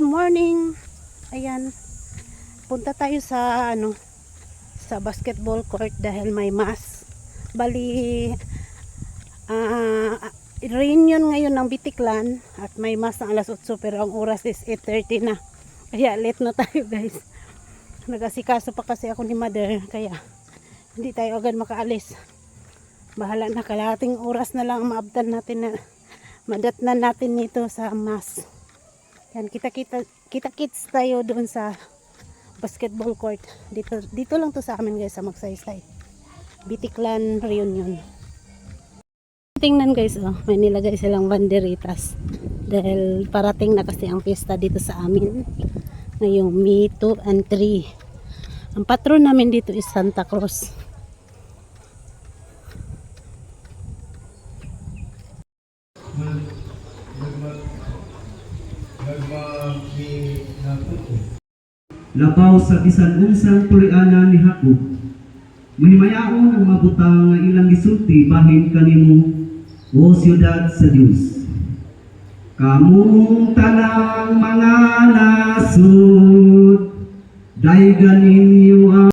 morning. Ayan. Punta tayo sa sa basketball court dahil may mass. Bali reunion ngayon ng Bitiklan at may mass ng alas 8 pero ang oras is 8:30 na. Kaya late na tayo, guys. Nag-asikaso pa kasi ako ni mother kaya hindi tayo agad makaalis. Bahala na, kalahating oras na lang maabtan natin na madatnan natin nito sa mass. Yan, kita-kits tayo doon sa basketball court. Dito lang to sa amin, guys, sa Magsaysay. Bitiklan reunion. Tingnan, guys, may nilagay silang banderitas. Dahil parating na kasi ang fiesta dito sa amin. Ngayong May 2 and 3. Ang patron namin dito is Santa Cruz. Labaw sa bisan unsang puriana ni Hakob. Mahimayaon ang mabutang nga ilang gisulti bahin kanimo, o siyudad sa Dios. Kamong tanang mga nasud, daygan ninyo ang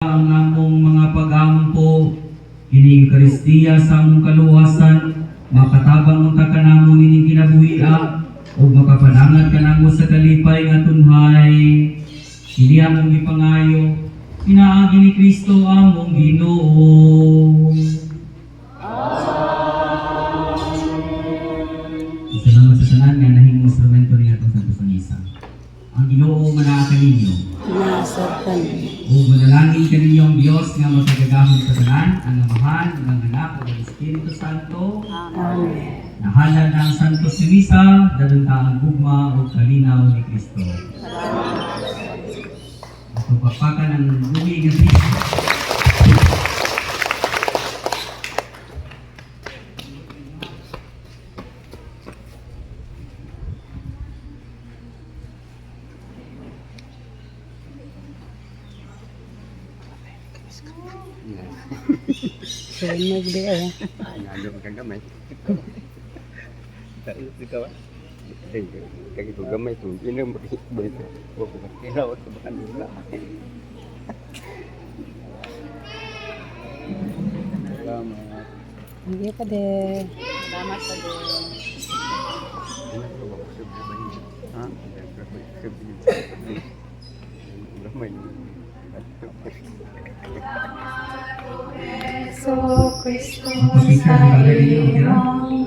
ang among mga pag-ampo kini Kristiya sa among kaluwasan, makatabang unta kanamo nining kinabuhia ug makapanangat kanamo sa kalipay nga tunhay. Kini among gipangayo pinaagi ni Kristo among Ginoo. Salamat sa tanan nga nahimong instrumento ni atong Santo Misa. Ang Ginoo manaa kaninyo. O manalangin kaninyong Diyos nga magkagahon sa tanan, ang Amahan, ang Anak, o ang Espiritu Santo. Amen. Nahalal ng Santo Misa, dalunta ang gugma o kalinaw ni Kristo. At pagpapakan ng bumi ng Kristo. Sunog di ay. Nalo kang gamay. Tayo ikaw. Kaya ito gamay to. Inom mo ito. Huwag ko kinawat sa bakan nila. Salamat. Hindi pa de. Salamat pa din. Ha? Gamay. So, Kristo sa iyong